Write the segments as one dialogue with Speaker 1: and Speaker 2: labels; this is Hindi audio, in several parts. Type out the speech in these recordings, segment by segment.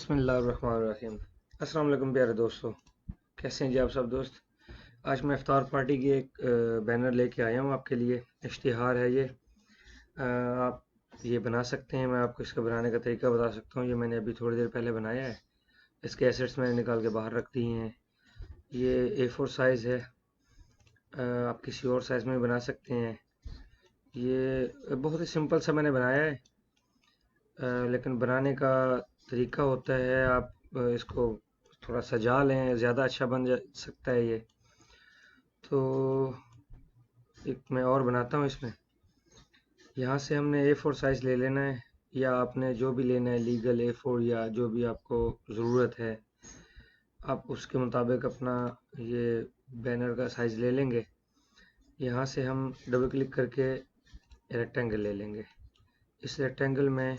Speaker 1: बिस्मिल्लाहिर्रहमानिर्रहीम। अस्सलाम वालेकुम प्यारे दोस्तों, कैसे हैं जी आप सब दोस्त। आज मैं इफ्तार पार्टी की एक बैनर लेके आया हूँ आपके लिए। इश्तिहार है ये। आप ये बना सकते हैं। मैं आपको इसका बनाने का तरीका बता सकता हूँ। ये मैंने अभी थोड़ी देर पहले बनाया है। इसके एसेट्स मैंने निकाल के बाहर रख दिए हैं। ये A4 साइज़ है। आप किसी और साइज़ में बना सकते हैं। ये बहुत ही सिंपल सा मैंने बनाया है, लेकिन बनाने का तरीका होता है आप इसको थोड़ा सजा लें, ज़्यादा अच्छा बन जा सकता है ये। तो एक मैं और बनाता हूँ इसमें। यहाँ से हमने A4 साइज़ ले लेना है, या आपने जो भी लेना है लीगल A4 या जो भी आपको ज़रूरत है, आप उसके मुताबिक अपना ये बैनर का साइज़ ले लेंगे। यहाँ से हम डबल क्लिक करके रेक्टेंगल ले लेंगे। इस रेक्टेंगल में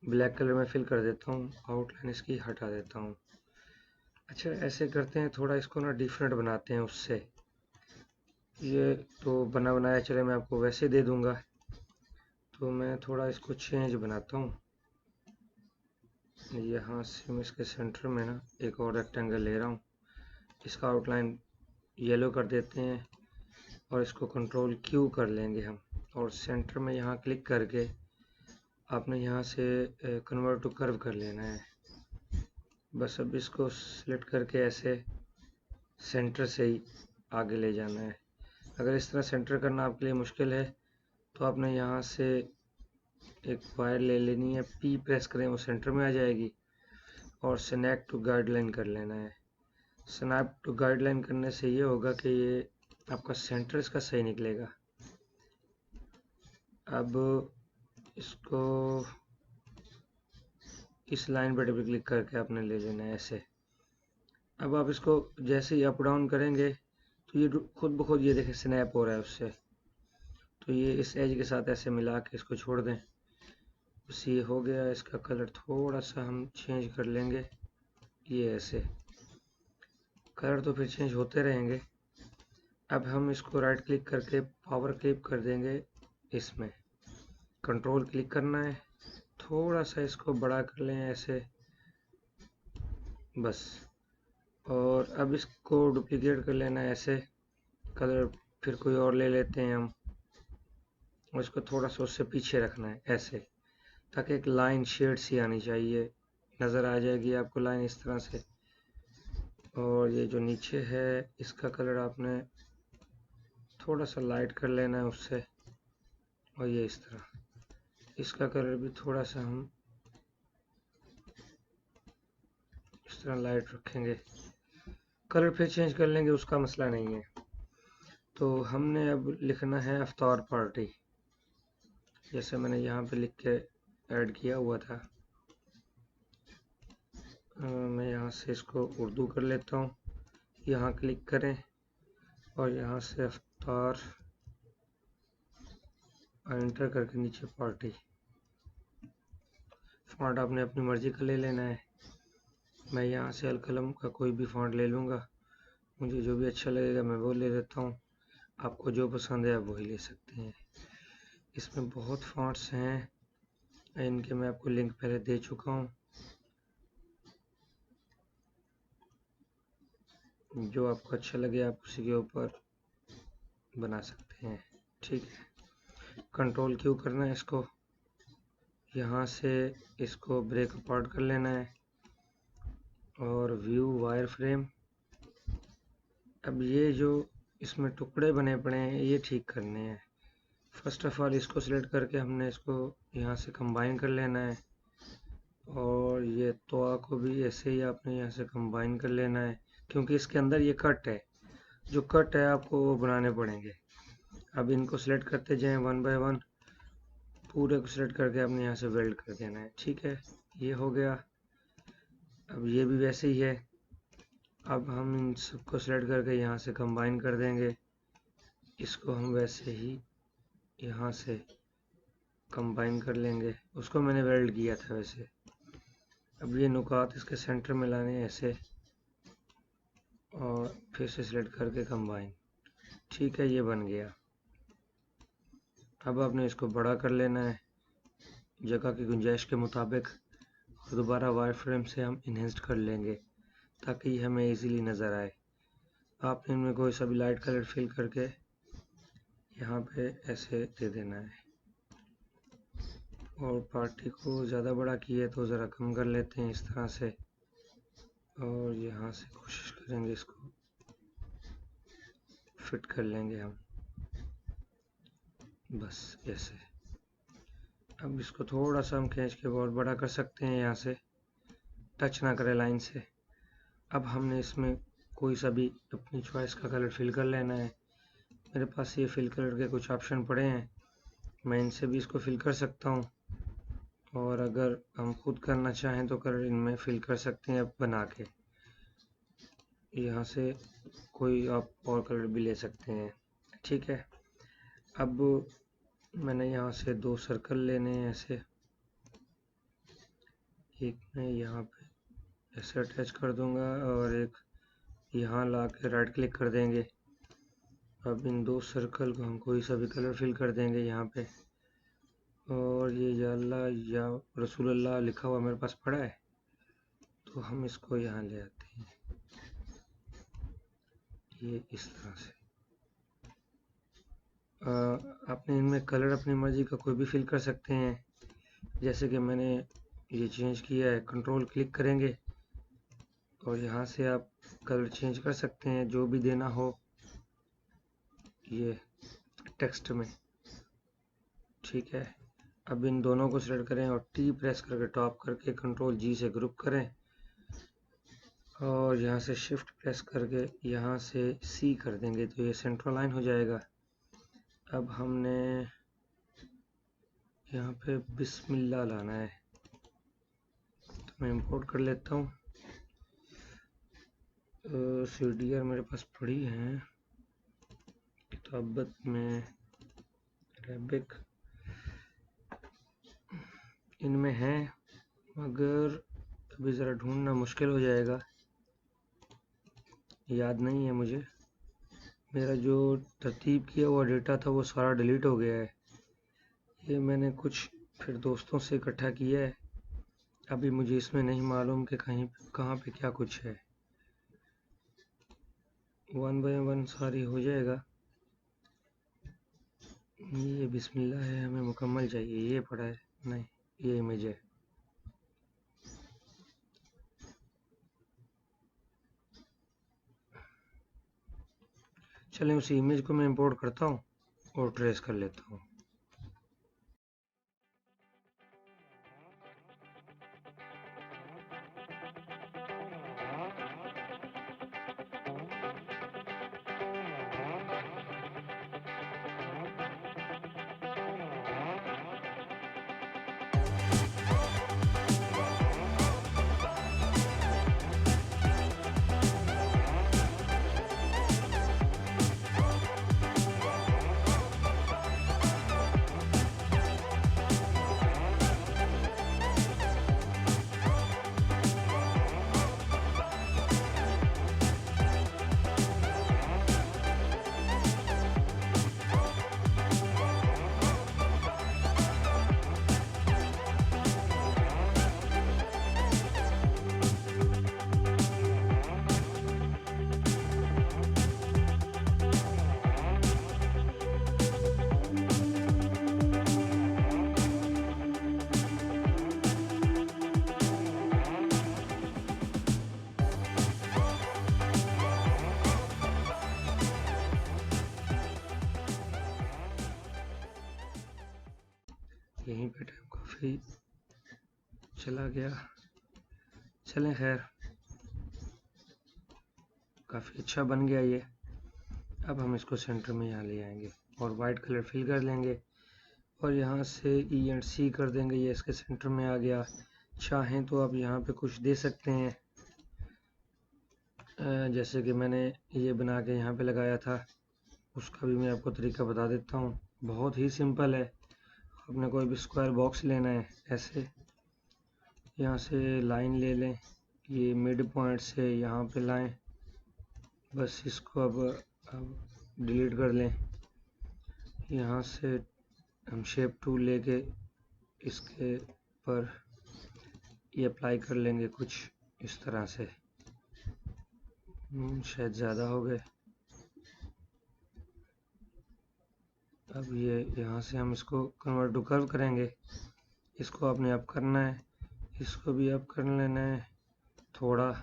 Speaker 1: ब्लैक कलर में फिल कर देता हूँ, आउटलाइन इसकी हटा देता हूँ। अच्छा, ऐसे करते हैं, थोड़ा इसको ना डिफरेंट बनाते हैं उससे। ये तो बना बनाया चले मैं आपको वैसे दे दूंगा, तो मैं थोड़ा इसको चेंज बनाता हूँ। यहाँ से मैं इसके सेंटर में ना एक और रेक्टेंगल ले रहा हूँ। इसका आउटलाइन येलो कर देते हैं और इसको कंट्रोल Q कर लेंगे हम। और सेंटर में यहाँ क्लिक करके आपने यहाँ से कन्वर्ट टू कर्व कर लेना है। बस अब इसको सिलेक्ट करके ऐसे सेंटर से ही आगे ले जाना है। अगर इस तरह सेंटर करना आपके लिए मुश्किल है तो आपने यहाँ से एक वायर ले लेनी है, P प्रेस करें, वो सेंटर में आ जाएगी। और स्नैप टू गाइडलाइन कर लेना है। स्नैप टू गाइडलाइन करने से ये होगा कि ये आपका सेंटर इसका सही निकलेगा। अब इसको इस लाइन पर डबल क्लिक करके आपने ले लेना है ऐसे। अब आप इसको जैसे ही अप डाउन करेंगे तो ये खुद ब खुद ये देखें स्नैप हो रहा है उससे। तो ये इस एज के साथ ऐसे मिला के इसको छोड़ दें। बस ये हो गया। इसका कलर थोड़ा सा हम चेंज कर लेंगे। ये ऐसे कलर तो फिर चेंज होते रहेंगे। अब हम इसको राइट क्लिक करके पावर क्लिप कर देंगे। इसमें कंट्रोल क्लिक करना है, थोड़ा सा इसको बड़ा कर लें ऐसे, बस। और अब इसको डुप्लीकेट कर लेना है ऐसे। कलर फिर कोई और ले लेते हैं हम, और इसको थोड़ा सा उससे पीछे रखना है ऐसे, ताकि एक लाइन शेड सी आनी चाहिए। नज़र आ जाएगी आपको लाइन इस तरह से। और ये जो नीचे है इसका कलर आपने थोड़ा सा लाइट कर लेना है उससे। और ये इस तरह इसका कलर भी थोड़ा सा हम इस तरह लाइट रखेंगे। कलर फिर चेंज कर लेंगे, उसका मसला नहीं है। तो हमने अब लिखना है इफ्तार पार्टी, जैसे मैंने यहाँ पे लिख के ऐड किया हुआ था। मैं यहाँ से इसको उर्दू कर लेता हूँ। यहाँ क्लिक करें और यहाँ से इफ्तार एंटर करके नीचे पार्टी। फ़ॉन्ट आपने अपनी मर्ज़ी का ले लेना है। मैं यहाँ से अलकलम का कोई भी फ़ॉन्ट ले लूँगा। मुझे जो भी अच्छा लगेगा मैं वो ले लेता हूँ। आपको जो पसंद है आप वही ले सकते हैं। इसमें बहुत फ़ॉन्ट्स हैं, इनके मैं आपको लिंक पहले दे चुका हूँ। जो आपको अच्छा लगे आप उसी के ऊपर बना सकते हैं। ठीक है, कंट्रोल Q करना है इसको। यहाँ से इसको ब्रेक अपार्ट कर लेना है और व्यू वायर फ्रेम। अब ये जो इसमें टुकड़े बने पड़े हैं ये ठीक करने हैं। फर्स्ट ऑफ ऑल इसको सिलेक्ट करके हमने इसको यहाँ से कंबाइन कर लेना है। और ये तोआ को भी ऐसे ही आपने यहाँ से कंबाइन कर लेना है, क्योंकि इसके अंदर ये कट है। जो कट है आपको वो बनाने पड़ेंगे। अब इनको सिलेक्ट करते जाएं वन बाय वन। पूरे को सिलेक्ट करके आपने यहाँ से वेल्ड कर देना है। ठीक है, ये हो गया। अब ये भी वैसे ही है। अब हम इन सबको सिलेक्ट करके यहाँ से कंबाइन कर देंगे। इसको हम वैसे ही यहाँ से कंबाइन कर लेंगे। उसको मैंने वेल्ड किया था वैसे। अब ये नुकात इसके सेंटर में लाने ऐसे, और फिर से सिलेक्ट करके कंबाइन। ठीक है, ये बन गया। अब आपने इसको बड़ा कर लेना है जगह की गुंजाइश के मुताबिक। और दोबारा वायर फ्रेम से हम इन्हेंस्ड कर लेंगे ताकि ये हमें इजीली नज़र आए। आपने इनमें कोई सा भी लाइट कलर फिल करके यहाँ पे ऐसे दे देना है। और पार्टी को ज़्यादा बड़ा किए तो ज़रा कम कर लेते हैं इस तरह से, और यहाँ से कोशिश करेंगे इसको फिट कर लेंगे हम, बस ऐसे। अब इसको थोड़ा सा हम खींच के बहुत बड़ा कर सकते हैं, यहाँ से टच ना करे लाइन से। अब हमने इसमें कोई सा भी अपनी चॉइस का कलर फिल कर लेना है। मेरे पास ये फिल कलर के कुछ ऑप्शन पड़े हैं, मैं इनसे भी इसको फिल कर सकता हूँ, और अगर हम खुद करना चाहें तो कलर इनमें फिल कर सकते हैं बना के। यहाँ से कोई आप और कलर भी ले सकते हैं, ठीक है। अब मैंने यहाँ से 2 सर्कल लेने हैं ऐसे, एक मैं यहाँ पे ऐसे अटैच कर दूंगा और एक यहाँ ला के राइट क्लिक कर देंगे। अब इन 2 सर्कल को हम कोई सा भी कलर फिल कर देंगे यहाँ पे, और ये या अल्लाह या रसूलुल्लाह लिखा हुआ मेरे पास पड़ा है तो हम इसको यहाँ ले आते हैं, ये इस तरह से। आपने इनमें कलर अपनी मर्जी का कोई भी फिल कर सकते हैं, जैसे कि मैंने ये चेंज किया है। कंट्रोल क्लिक करेंगे और यहाँ से आप कलर चेंज कर सकते हैं जो भी देना हो ये टेक्स्ट में, ठीक है। अब इन दोनों को सिलेक्ट करें और टी प्रेस करके टॉप करके कंट्रोल जी से ग्रुप करें, और यहाँ से शिफ्ट प्रेस करके यहाँ से सी कर देंगे तो ये सेंट्रल लाइन हो जाएगा। अब हमने यहाँ पे बिस्मिल्लाह लाना है, तो मैं इंपोर्ट कर लेता हूँ। सीडीआर मेरे पास पड़ी है किताबत में, अरेबिक इनमें है, मगर अभी ज़रा ढूंढना मुश्किल हो जाएगा, याद नहीं है मुझे। मेरा जो तरतीब किया हुआ डेटा था वो सारा डिलीट हो गया है। ये मैंने कुछ फिर दोस्तों से इकट्ठा किया है, अभी मुझे इसमें नहीं मालूम कि कहीं कहाँ पे क्या कुछ है। 1 बाय 1 सारी हो जाएगा। ये बिस्मिल्लाह है, हमें मुकम्मल चाहिए, ये पड़ा है नहीं, ये इमेज है। चलें उसी इमेज को मैं इंपोर्ट करता हूँ और ट्रेस कर लेता हूँ। यहीं पे टाइम काफ़ी चला गया, चलें खैर, काफ़ी अच्छा बन गया ये। अब हम इसको सेंटर में यहाँ ले आएंगे और वाइट कलर फिल कर लेंगे, और यहाँ से ई एंड सी कर देंगे, ये इसके सेंटर में आ गया। चाहें तो आप यहाँ पे कुछ दे सकते हैं, जैसे कि मैंने ये बना के यहाँ पे लगाया था, उसका भी मैं आपको तरीका बता देता हूँ। बहुत ही सिंपल है। आपने कोई भी स्क्वायर बॉक्स लेना है, ऐसे यहाँ से लाइन ले लें, ये मिड पॉइंट से यहाँ पे लाएं, बस इसको अब डिलीट कर लें। यहाँ से हम शेप टूल लेके इसके पर ये अप्लाई कर लेंगे कुछ इस तरह से। शायद ज़्यादा हो गए। अब ये यहाँ से हम इसको कन्वर्ट टू कर्व करेंगे। इसको अपने अप करना है, इसको भी अप कर लेना है थोड़ा,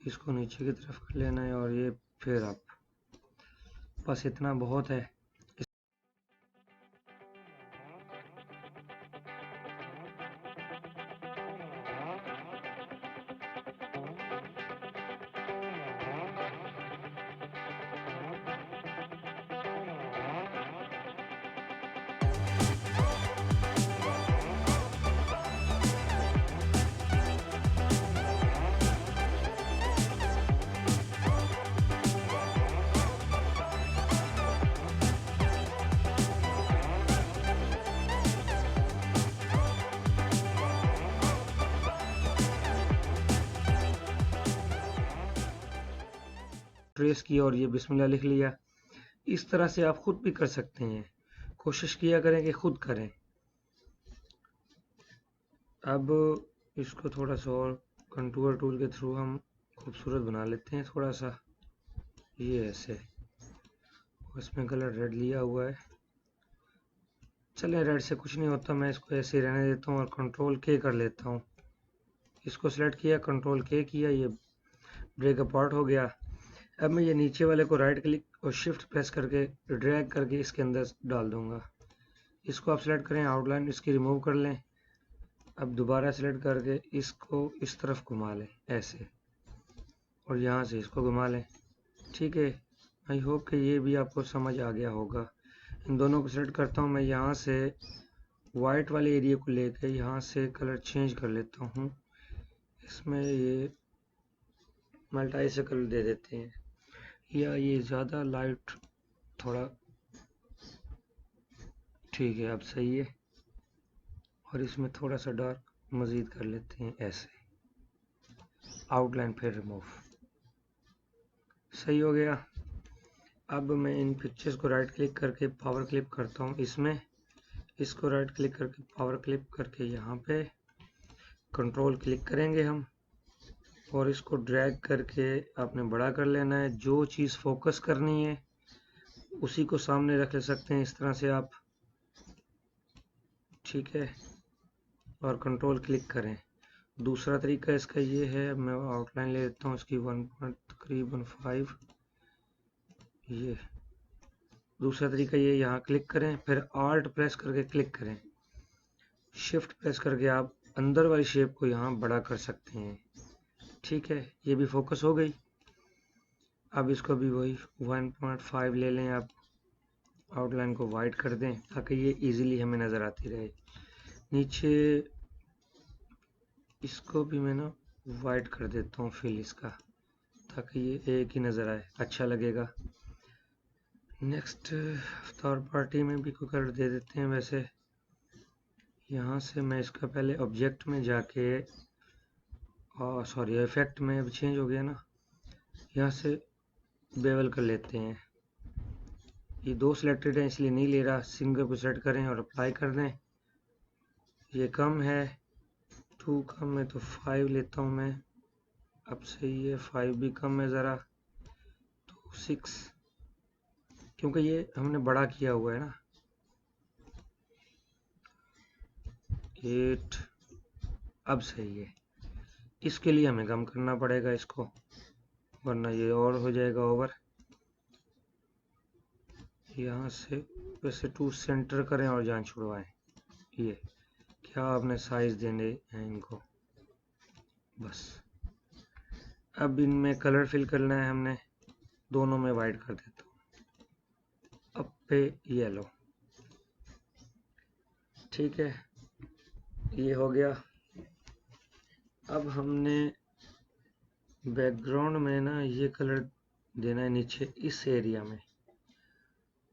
Speaker 1: इसको नीचे की तरफ कर लेना है और ये फिर अप। बस इतना बहुत है। ट्रेस किया और ये बिस्मिल्लाह लिख लिया। इस तरह से आप खुद भी कर सकते हैं, कोशिश किया करें कि खुद करें। अब इसको थोड़ा सा और कंटूर टूल के थ्रू हम खूबसूरत बना लेते हैं थोड़ा सा, ये ऐसे। इसमें कलर रेड लिया हुआ है, चलें रेड से कुछ नहीं होता, मैं इसको ऐसे ही रहने देता हूँ और कंट्रोल के कर लेता हूँ। इसको सिलेक्ट किया, कंट्रोल के किया, ये ब्रेक अपार्ट हो गया। अब मैं ये नीचे वाले को राइट क्लिक और शिफ्ट प्रेस करके ड्रैग करके इसके अंदर डाल दूंगा। इसको आप सिलेक्ट करें, आउटलाइन इसकी रिमूव कर लें। अब दोबारा सिलेक्ट करके इसको इस तरफ घुमा लें ऐसे, और यहाँ से इसको घुमा लें। ठीक है, आई होप कि ये भी आपको समझ आ गया होगा। इन दोनों को सिलेक्ट करता हूँ मैं, यहाँ से वाइट वाले एरिया को लेकर यहाँ से कलर चेंज कर लेता हूँ। इसमें ये मल्टाई से कलर दे देते हैं, या ये ज़्यादा लाइट थोड़ा, ठीक है अब सही है। और इसमें थोड़ा सा डार्क मज़ीद कर लेते हैं ऐसे, आउटलाइन फिर रिमूव, सही हो गया। अब मैं इन पिक्चर्स को राइट क्लिक करके पावर क्लिप करता हूँ इसमें, इसको राइट क्लिक करके पावर क्लिप करके यहाँ पे कंट्रोल क्लिक करेंगे हम, और इसको ड्रैग करके आपने बड़ा कर लेना है। जो चीज़ फोकस करनी है उसी को सामने रख ले सकते हैं इस तरह से आप, ठीक है, और कंट्रोल क्लिक करें। दूसरा तरीका इसका ये है, मैं आउटलाइन ले लेता हूँ इसकी तकरीबन 5, ये दूसरा तरीका ये, यहाँ क्लिक करें, फिर आल्ट प्रेस करके क्लिक करें, शिफ्ट प्रेस करके आप अंदर वाली शेप को यहाँ बड़ा कर सकते हैं। ठीक है, ये भी फोकस हो गई। अब इसको भी वही 1.5 ले लें आप, आउटलाइन को वाइट कर दें ताकि ये इजीली हमें नज़र आती रहे। नीचे इसको भी मैं ना वाइट कर देता हूँ फिल इसका, ताकि ये एक ही नज़र आए, अच्छा लगेगा। नेक्स्ट अफ्तार पार्टी में भी कोई कलर दे देते हैं। वैसे यहाँ से मैं इसका पहले ऑब्जेक्ट में जाके, सॉरी इफेक्ट में अब चेंज हो गया ना, यहाँ से बेवल कर लेते हैं। ये दो सिलेक्टेड है इसलिए नहीं ले रहा, सिंगल को सेलेक्ट करें और अप्लाई कर दें। ये कम है, 2 कम है तो 5 लेता हूँ मैं, अब सही है। 5 भी कम है ज़रा, तो 6, क्योंकि ये हमने बड़ा किया हुआ है ना। 8 अब सही है। इसके लिए हमें कम करना पड़ेगा इसको, वरना ये और हो जाएगा ओवर। यहाँ से वैसे 2 सेंटर करें और जान छुड़वाएं। ये क्या आपने साइज देने हैं इनको, बस। अब इनमें कलर फिल करना है हमने, दोनों में वाइट कर देता हूँ, अब पे येलो, ठीक है, ये हो गया। अब हमने बैकग्राउंड में ना ये कलर देना है नीचे इस एरिया में,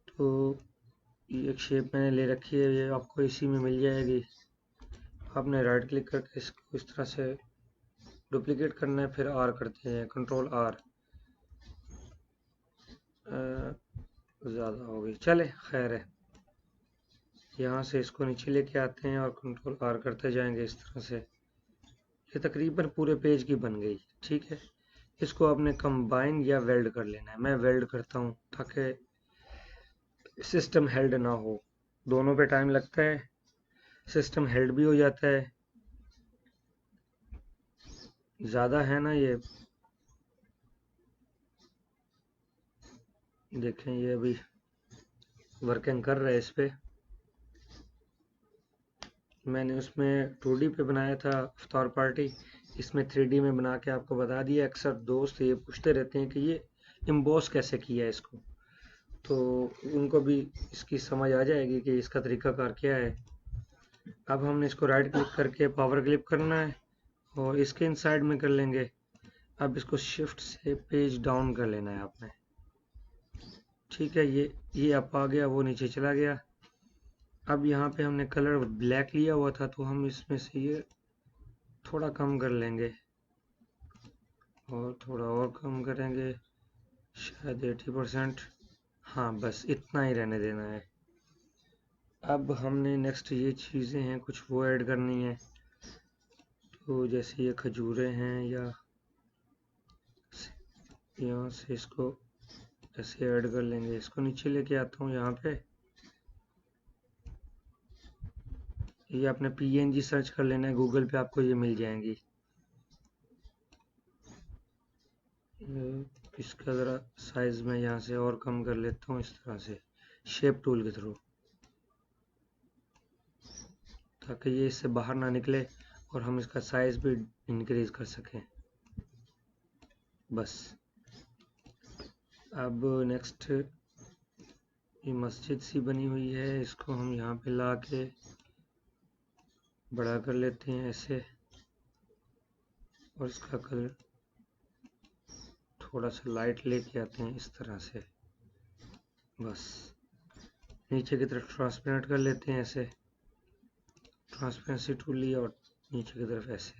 Speaker 1: तो ये एक शेप मैंने ले रखी है, ये आपको इसी में मिल जाएगी। आपने राइट क्लिक करके इसको इस तरह से डुप्लीकेट करना है, फिर आर करते हैं, कंट्रोल आर। ज़्यादा हो गई, चले खैर है। यहाँ से इसको नीचे लेके आते हैं और कंट्रोल आर करते जाएंगे इस तरह से, ये तकरीबन पूरे पेज की बन गई। ठीक है, इसको आपने कंबाइन या वेल्ड कर लेना है। मैं वेल्ड करता हूँ ताकि सिस्टम हेल्ड ना हो। दोनों पे टाइम लगता है, सिस्टम हेल्ड भी हो जाता है। ज़्यादा है ना ये, देखें ये अभी वर्किंग कर रहा है इस पे। मैंने उसमें 2D पे बनाया था अफ्तार पार्टी, इसमें 3D में बना के आपको बता दिया। अक्सर दोस्त ये पूछते रहते हैं कि ये एम्बॉस कैसे किया है इसको, तो उनको भी इसकी समझ आ जाएगी कि इसका तरीकाकार क्या है। अब हमने इसको राइट क्लिक करके पावर क्लिप करना है और इसके इनसाइड में कर लेंगे। अब इसको शिफ्ट से पेज डाउन कर लेना है आपने। ठीक है, ये अप आ गया, वो नीचे चला गया। अब यहाँ पे हमने कलर ब्लैक लिया हुआ था, तो हम इसमें से ये थोड़ा कम कर लेंगे और थोड़ा और कम करेंगे, शायद 80%। हाँ, बस इतना ही रहने देना है। अब हमने नेक्स्ट ये चीज़ें हैं कुछ वो ऐड करनी है, तो जैसे ये खजूरें हैं, या यहाँ से इसको ऐसे ऐड कर लेंगे। इसको नीचे लेके आता हूँ यहाँ पे। ये आपने PNG सर्च कर लेना है गूगल पे, आपको ये मिल जाएंगी। इसका ज़रा साइज़ में यहाँ से और कम कर लेता हूँ, इस तरह से शेप टूल के थ्रू, ताकि ये इससे बाहर ना निकले और हम इसका साइज़ भी इंक्रीज कर सकें। बस अब नेक्स्ट ये मस्जिद सी बनी हुई है, इसको हम यहाँ पे ला के बड़ा कर लेते हैं ऐसे, और इसका कलर थोड़ा सा लाइट लेके आते हैं इस तरह से। बस नीचे की तरफ ट्रांसपेरेंट कर लेते हैं ऐसे, ट्रांसपेरेंसी टूल लिया और नीचे की तरफ ऐसे,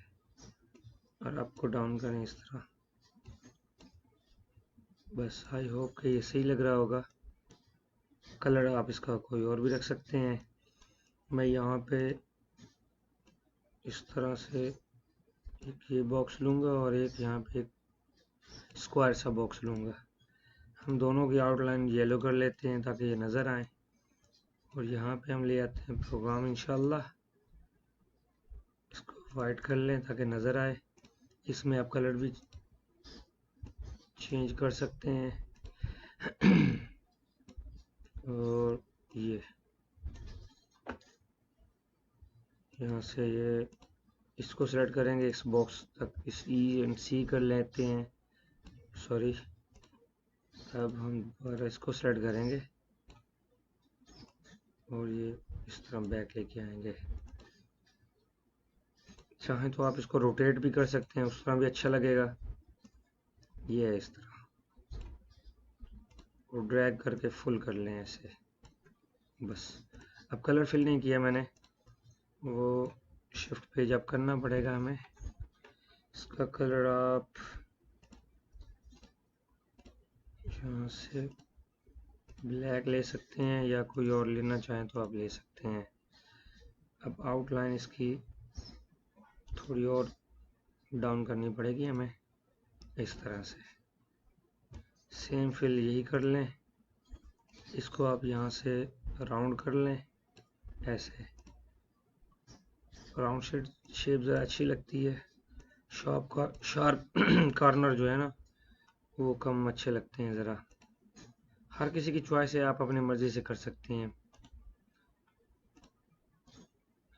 Speaker 1: और आपको डाउन करें इस तरह। बस आई होप कि ये सही लग रहा होगा। कलर आप इसका कोई और भी रख सकते हैं। मैं यहाँ पे इस तरह से एक ये बॉक्स लूँगा और एक यहाँ पे एक स्क्वायर सा बॉक्स लूँगा। हम दोनों की आउटलाइन येलो कर लेते हैं ताकि ये नज़र आए, और यहाँ पे हम ले आते हैं प्रोग्राम इंशाल्लाह, इसको वाइट कर लें ताकि नज़र आए। इसमें आप कलर भी चेंज कर सकते हैं। और ये यहाँ से ये इसको सेलेक्ट करेंगे, इस बॉक्स तक इस E एंड C कर लेते हैं, सॉरी। अब हम दोबारा इसको सेलेक्ट करेंगे और ये इस तरह बैक लेके आएंगे। चाहें तो आप इसको रोटेट भी कर सकते हैं, उस तरह भी अच्छा लगेगा। ये है इस तरह, और ड्रैग करके फुल कर लें ऐसे। बस अब कलर फिल नहीं किया मैंने, वो शिफ्ट पेज अप करना पड़ेगा हमें। इसका कलर आप यहाँ से ब्लैक ले सकते हैं, या कोई और लेना चाहें तो आप ले सकते हैं। अब आउटलाइन इसकी थोड़ी और डाउन करनी पड़ेगी हमें इस तरह से। सेम फिल यही कर लें, इसको आप यहाँ से राउंड कर लें ऐसे। राउंड शेप ज़रा अच्छी लगती है, शार्प कॉर्नर जो है ना वो कम अच्छे लगते हैं ज़रा। हर किसी की चॉइस है, आप अपनी मर्ज़ी से कर सकते हैं।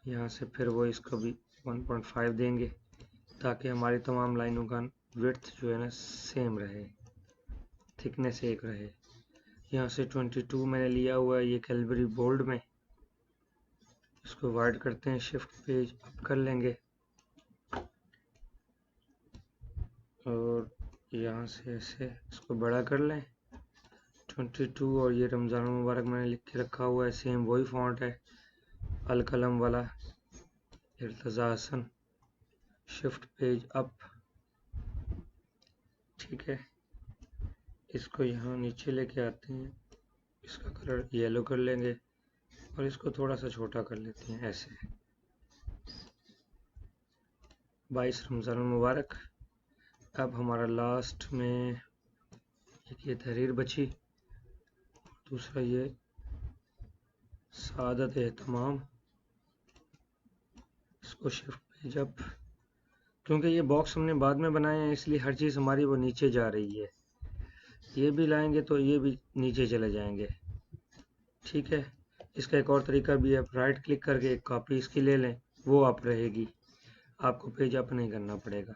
Speaker 1: यहाँ से फिर वो इसको भी 1.5 देंगे ताकि हमारी तमाम लाइनों का विड्थ जो है ना सेम रहे, थिकनेस एक रहे। यहाँ से 22 मैंने लिया हुआ है ये कैलबरी बोल्ड में। इसको वाइड करते हैं, शिफ्ट पेज अप कर लेंगे और यहाँ से ऐसे इसको बड़ा कर लें 22। और ये रमज़ान मुबारक मैंने लिख के रखा हुआ है, सेम वही फॉन्ट है अल कलम वाला, Irtaza Hasan. Shift page up, ठीक है। इसको यहाँ नीचे लेके आते हैं, इसका कलर येलो कर लेंगे और इसको थोड़ा सा छोटा कर लेते हैं ऐसे। 22 रमज़ान मुबारक। अब हमारा लास्ट में एक ये तहरीर बची, दूसरा ये सादत एहतमाम, इसको शिफ्ट पेज अप, क्योंकि ये बॉक्स हमने बाद में बनाए हैं इसलिए हर चीज़ हमारी वो नीचे जा रही है। ये भी लाएंगे तो ये भी नीचे चले जाएंगे। ठीक है, इसका एक और तरीका भी है, आप राइट क्लिक करके एक कॉपी इसकी ले लें, वो आप रहेगी, आपको पेज अप नहीं करना पड़ेगा।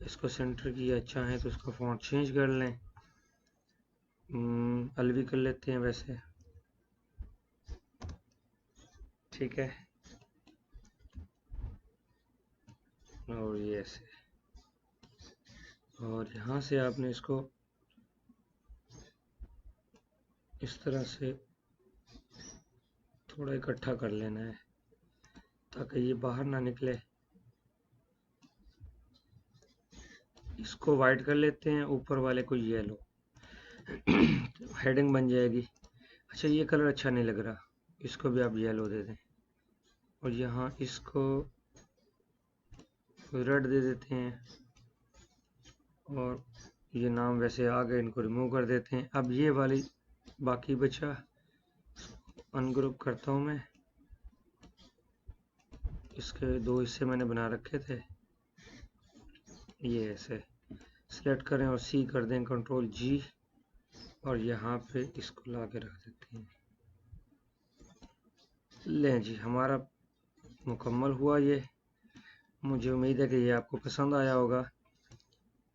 Speaker 1: इसको सेंटर किया, चाहें तो इसका फॉन्ट चेंज कर लें, अलवी कर लेते हैं वैसे। ठीक है, और ये ऐसे, और यहाँ से आपने इसको इस तरह से थोड़ा इकट्ठा कर लेना है ताकि ये बाहर ना निकले। इसको वाइट कर लेते हैं, ऊपर वाले को येलो हेडिंग बन जाएगी। अच्छा, ये कलर अच्छा नहीं लग रहा, इसको भी आप येलो दे दें, और यहाँ इसको रेड दे देते हैं, और ये नाम वैसे आ गए, इनको रिमूव कर देते हैं। अब ये वाली बाकी बचा, अनग्रुप करता हूँ मैं, इसके दो हिस्से मैंने बना रखे थे, ये ऐसे सिलेक्ट करें और सी कर दें, कंट्रोल जी, और यहाँ पे इसको ला के रख देते हैं। लें जी, हमारा मुकम्मल हुआ ये। मुझे उम्मीद है कि ये आपको पसंद आया होगा।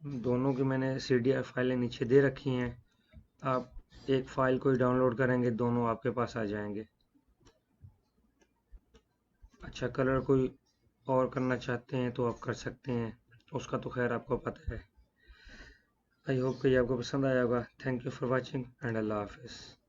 Speaker 1: दोनों की मैंने CDR फाइलें नीचे दे रखी हैं, आप एक फ़ाइल को ही डाउनलोड करेंगे, दोनों आपके पास आ जाएंगे। अच्छा, कलर कोई और करना चाहते हैं तो आप कर सकते हैं, उसका तो खैर आपको पता है। आई होप कि ये आपको पसंद आया होगा। Thank you for watching and अल्लाह हाफिज़।